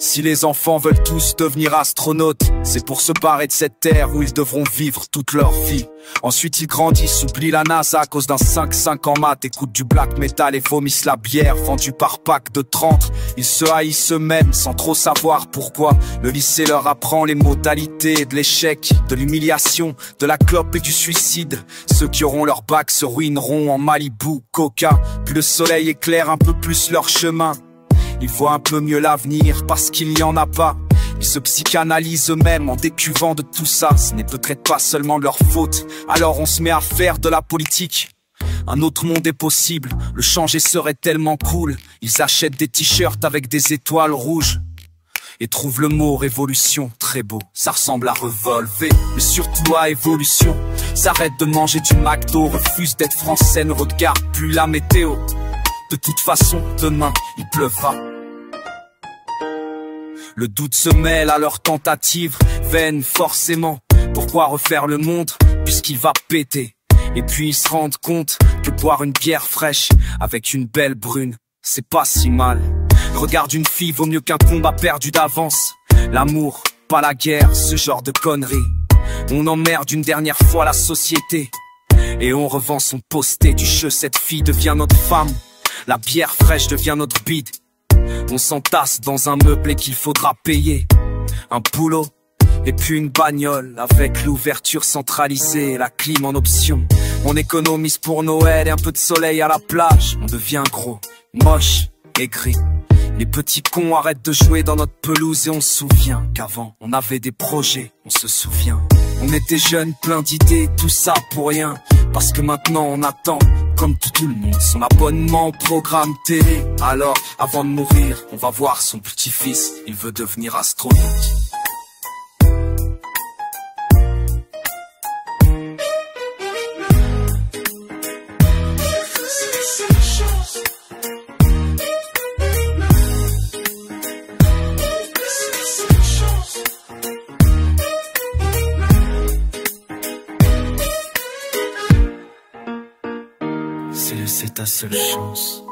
Si les enfants veulent tous devenir astronautes, c'est pour se barrer de cette terre où ils devront vivre toute leur vie. Ensuite ils grandissent, oublient la NASA à cause d'un 5-5 en maths, écoutent du black metal et vomissent la bière vendue par pack de 30. Ils se haïssent eux-mêmes sans trop savoir pourquoi. Le lycée leur apprend les modalités de l'échec, de l'humiliation, de la clope et du suicide. Ceux qui auront leur bac se ruineront en Malibu, Coca. Puis le soleil éclaire un peu plus leur chemin. Ils voient un peu mieux l'avenir parce qu'il n'y en a pas. Ils se psychanalysent eux-mêmes en décuvant de tout ça. Ce n'est peut-être pas seulement de leur faute. Alors on se met à faire de la politique. Un autre monde est possible, le changer serait tellement cool. Ils achètent des t-shirts avec des étoiles rouges et trouvent le mot révolution très beau. Ça ressemble à revolver, mais surtout à évolution. S'arrête de manger du McDo, refuse d'être français, ne regarde plus la météo. De toute façon, demain, il pleuvra. Le doute se mêle à leurs tentatives vaines forcément. Pourquoi refaire le monde puisqu'il va péter? Et puis ils se rendent compte que boire une bière fraîche avec une belle brune, c'est pas si mal. Regarde une fille vaut mieux qu'un combat perdu d'avance. L'amour, pas la guerre, ce genre de conneries. On emmerde une dernière fois la société et on revend son posté du jeu. Cette fille devient notre femme, la bière fraîche devient notre bide. On s'entasse dans un meuble et qu'il faudra payer. Un boulot et puis une bagnole avec l'ouverture centralisée et la clim en option. On économise pour Noël et un peu de soleil à la plage. On devient gros, moche et gris. Les petits cons arrêtent de jouer dans notre pelouse et on se souvient qu'avant on avait des projets, on se souvient. On était jeunes, plein d'idées, tout ça pour rien. Parce que maintenant on attend, comme tout le monde, son abonnement au programme télé. Alors, avant de mourir, on va voir son petit-fils, il veut devenir astronaute. C'est ta seule chance.